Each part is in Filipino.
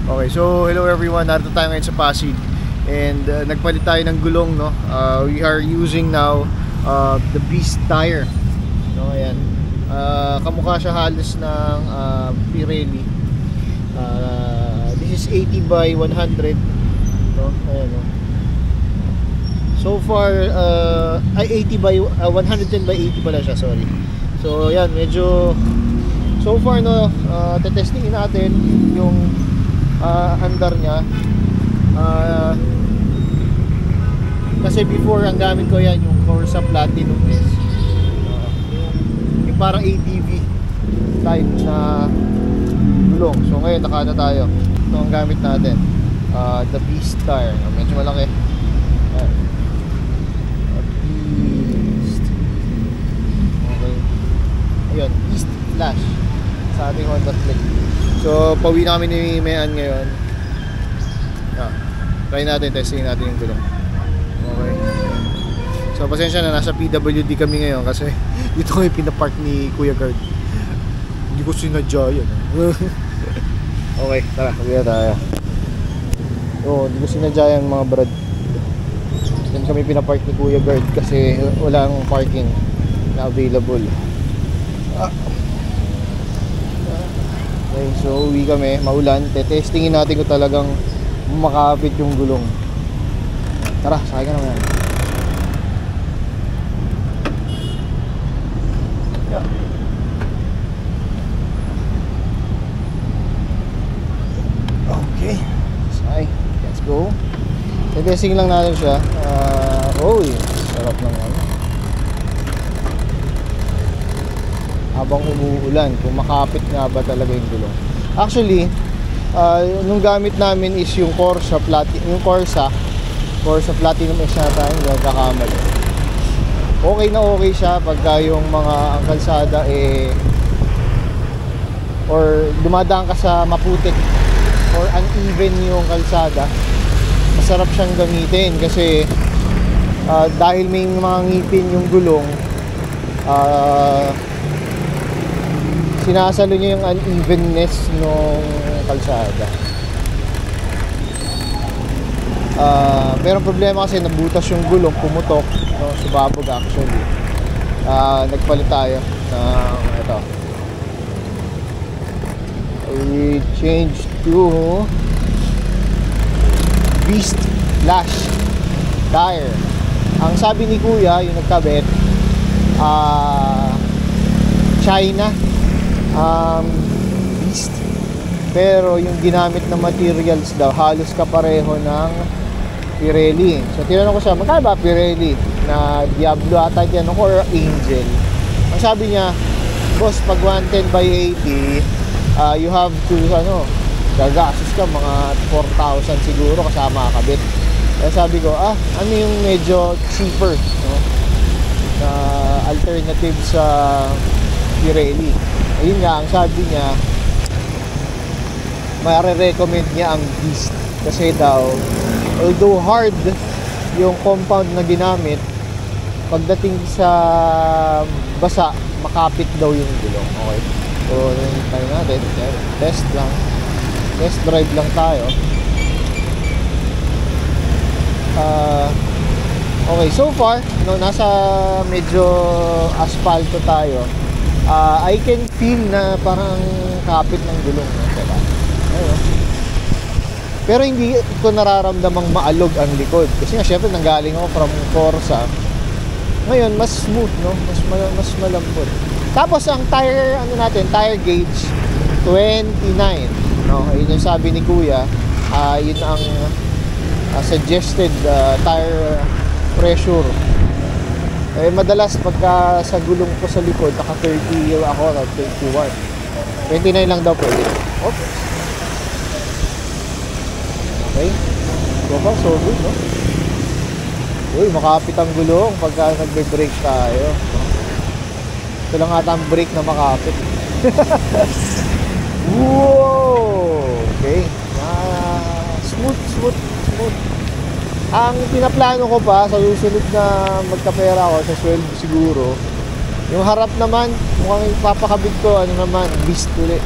Okay, so hello everyone, narito tayo ngayon sa Pasig. And nagpalit tayo ng gulong, no? We are using now the Beast tire. No, ayan. Kamukha siya halos ng Pirelli. This is 80 by 100. No, ayan, no? So far, 80 by 110 by 80 pala siya, sorry. So ayan, medyo so far, no, tetestingin natin yung andar niya. Kasi before ang gamit ko yan yung Corsa Platinum S, yung parang ATV type na gulong. So ngayon naka na tayo. Ito ang gamit natin, the Beast tire. Medyo malaki. Beast. Okay. Ayun, Beast Flash sa ating Honda Click. So pauwi na kami ni Mayan ngayon. Try natin, testing natin yung gulong. Okay. So pasensya na, nasa PWD kami ngayon kasi dito kami pinapark ni Kuya Guard. Hindi ko sinadya yan. Okay, tara, kaya tayo. Hindi ko sinadya yan mga brad. Diyan kami pinapark ni Kuya Guard kasi walang parking na available. Okay, so uwi kami, maulan. Testingin natin kung talagang makapit yung gulong. Tara, sakay ka naman. Yeah. Okay, sakay. Let's go. Testing lang natin siya. Sarap ng ano. Habang umuulan, kung makapit nga ba talaga yung gulong. Actually, nung gamit namin is yung Corsa Platinum S na tayo, nagkakamali. Okay na okay siya pagka yung mga ang kalsada or dumadaan ka sa maputik or uneven yung kalsada. Masarap siyang gamitin kasi dahil may mga ngipin yung gulong, sinasalo niya yung unevenness ng kalsada. Pero problema kasi nabutas yung gulong, pumutok, no, subabog actually. Nagpalit tayo ng ito. We changed to Beast Flash tire. Ang sabi ni Kuya, yung nagkabit, China Beast, pero yung ginamit na materials daw halos kapareho ng Pirelli. So tinanong ko siya, magkano ba Pirelli na Diablo ata yan or Angel? Ang sabi niya, boss, pag 110 by 80, you have to gagastos ka mga 4,000 siguro kasama kabit. Kaya sabi ko, ano yung medyo cheaper, no, na alternative sa Pirelli? Ayun nga, ang sabi niya, mare-recommend niya ang Beast kasi daw, although hard yung compound na ginamit, pagdating sa basa, makapit daw yung gulong. Okay, so tayo natin, test drive lang tayo. Okay, so far, no, nasa medyo asfalto tayo. I can feel na parang kapit ng gulong, no? Diba? Ayun. Pero hindi ko nararamdamang maalog ang likod kasi nga syempre nanggaling ako from Corsa. Ngayon mas smooth, no? Mas malambot. Tapos ang tire tire gauge 29, no? Ayun yung sabi ni Kuya, yun ang suggested tire pressure. Madalas pagka sa gulong ko sa likod naka 30 ako, 31. 29 lang daw pwede. Okay. So far, so good, no? Uy, makapit ang gulong pagka nagbe-brake tayo. Ito lang ata ang brake na makapit. Wow! Okay. Smooth. Ang pinaplano ko pa sa susunod na magkapera ako sa sweldo siguro, yung harap naman, mukhang papakabit ko, Beast ulit.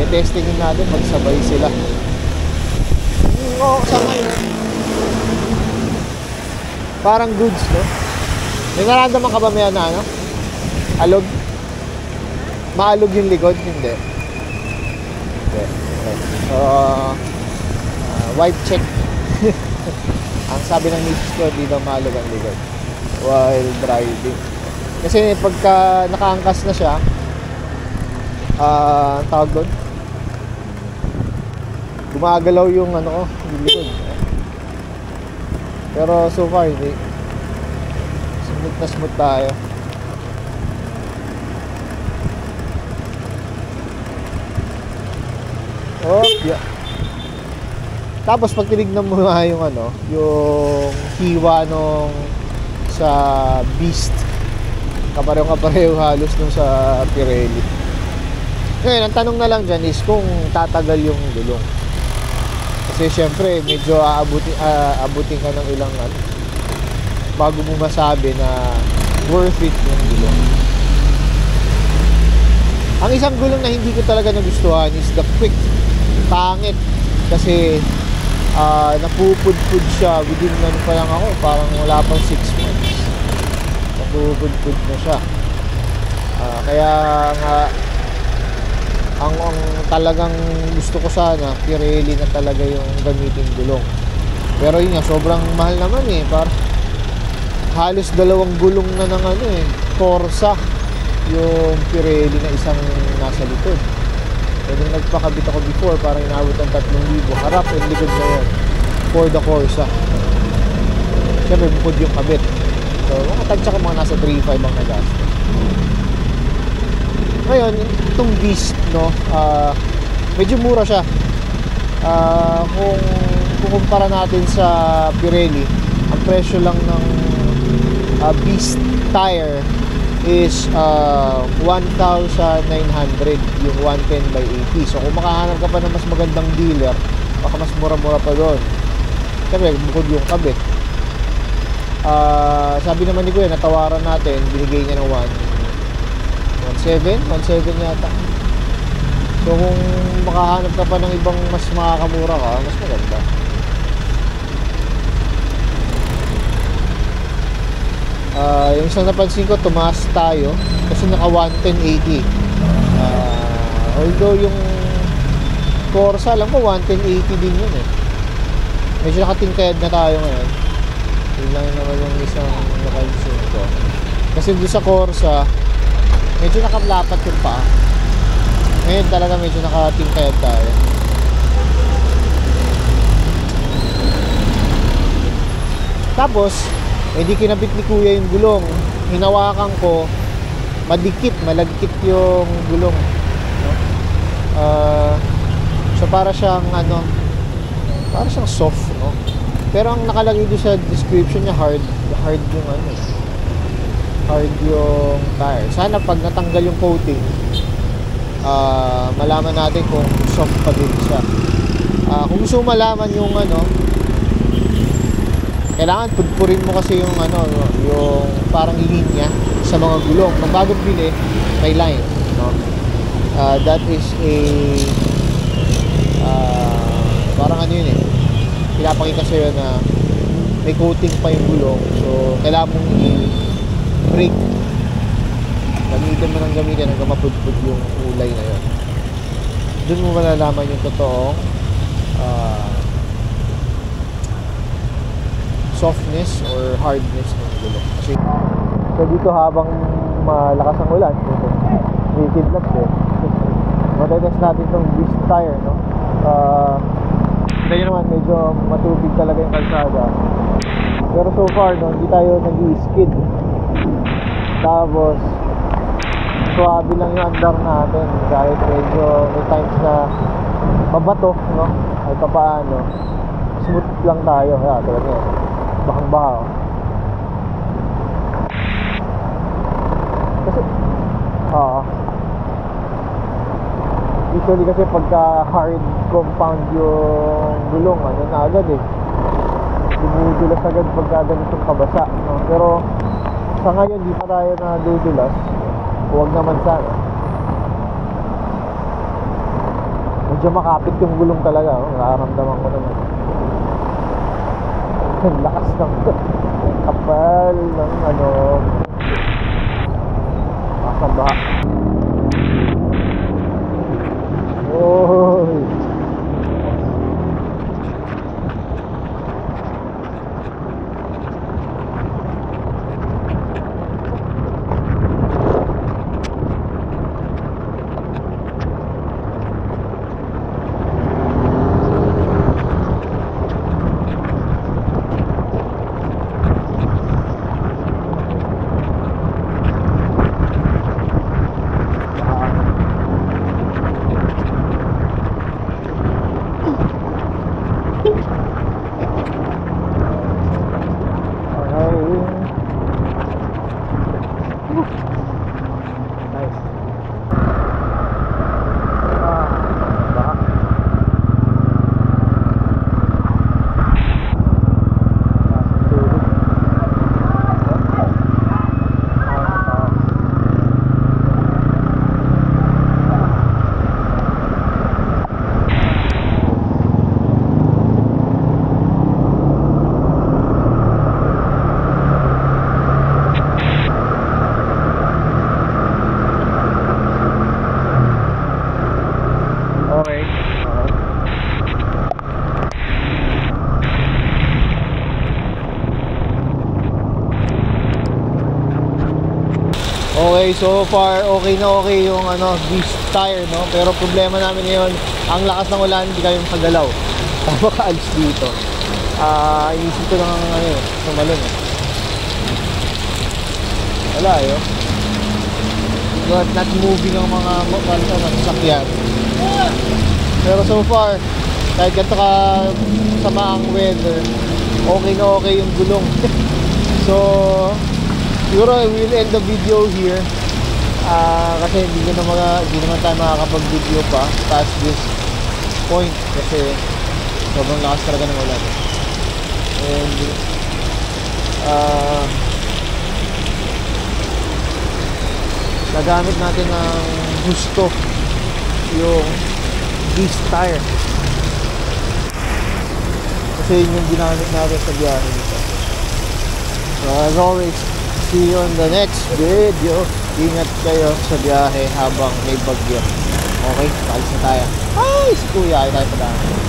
I-testingin natin, magsabay sila. oo, sa ngayon, parang goods, no? May nararamdaman ka ba may ano? Alog? Maalog yung likod? Hindi. Okay. So, wipe check. Ang sabi ng misis ko, di daw maalog ang likod while driving. Kasi pagka nakaangkas na siya, tawag doon, gumagalaw yung ano ko, yung likod. Pero so far, hindi. Smooth na smooth tayo. Oh, yeah. Tapos pag tinignan mo nga yung ano, yung hiwa nung sa Beast, kapareho halos nung sa Pirelli. Ngayon, ang tanong na lang dyan is kung tatagal yung gulong. Kasi syempre, medyo aabutin ka ng ilang ano, bago mo masabi na worth it yung gulong. Ang isang gulong na hindi ko talaga nagustuhan is the quick. Pangit kasi napupudpud siya within ano pa lang ako, parang wala pang 6 months napupudpud na siya. Kaya nga ang talagang gusto ko sana Pirelli na talaga yung gamitin gulong, pero yun nga, sobrang mahal naman eh. Halos 2 gulong na ng ano eh, Corsa yung Pirelli na isang nasa likod. Kaya nung nagpakabit ako before, parang inabot ng 3,000 harap and likod na yun for the Corsa. Siyempre bukod yung kabit, so mga tansya ko mga nasa 3,500 ang nagastos. Ngayon itong Beast, no, medyo mura siya. Kung kukumpara natin sa Pirelli, ang presyo lang ng Beast tire is 1,900 yung 110/80. So kung makahanap ka pa ng mas magandang dealer, baka mas mura-mura pa doon. Siyempre bukod yung kabit. Sabi naman ni Kuya, natawaran natin, binigay niya ng 1,700 yata. So kung makahanap ka pa ng ibang mas makakamura ka, mas maganda. Yung isang napansin ko, tumaas tayo kasi naka 110/80. Although yung Corsa, alam ko 110/80 din yun eh. Medyo nakatingkayad na tayo ngayon. Yun lang naman yung isang napansin ko. Kasi doon sa Corsa, medyo nakalapat yung paa. Ngayon talaga medyo nakatingkayad tayo. Tapos hindi kinabit ni Kuya yung gulong. Hinawakan ko, malagkit yung gulong, no? So para siyang ano, para siyang soft, no? Pero ang nakalagay doon sa description niya, hard yung ano, hard yung tire. Sana pag natanggal yung coating, malaman natin kung soft pa din siya. Kung gusto mo malaman yung ano, kailangan pudpurin mo kasi yung ano, yung parang linya sa mga gulong. Pag bagong bili, may line, no? That is a parang ano yun eh, pinapakita sa'yo na may coating pa yung gulong. So kailangan mong i-brake, gamitin mo ng gamitin hanggang mapudpud yung kulay na yun. Doon mo malalaman yung totoong softness or hardness ng gulong. Kasi so dito habang malakas ang ulan, nakikidlat eh, matetest natin itong Beast tire, no? Kaya naman medyo matubig talaga yung kalsada, pero so far no, hindi tayo nag-i-skid. Tapos suwabe lang yung andar natin kahit medyo may times na mabato, no? Ay papaano, smooth lang tayo. Kaya talaga yun, bahang baha. Kasi usually kasi pagka hard compound yung gulong, ano na agad eh, dumudulas agad pagka ganitong kabasa, no? Pero sa ngayon di pa tayo na dudulas. Huwag naman sana. Medyo makapit yung gulong talaga, oh. Nararamdaman ko naman. Ang lakas ng kapal ng ano. Masamba. Oh. Okay, so far okay na okay yung ano, beast tire, no? Pero problema namin ngayon, ang lakas ng ulan, hindi kayo makagalaw. Makaalis dito. Inisip ko lang ano, sumalon eh. Wala yun. Not moving ang mga sasakyan. Pero so far, kahit ganito ka sama ang weather, okay na okay yung gulong. So siguro I will end the video here, kasi hindi naman tayo makakapag-video pa past this point kasi sobrang lakas talaga ng ulan. And nagamit natin ng gusto yung beast tire kasi yun yung ginamit natin sa biyahe nito. So as always, see you on the next video. Ingat kayo sa biyahe habang may bagyo. Okay, paalis na tayo. Ay, si Kuya, ay tayo pa daan.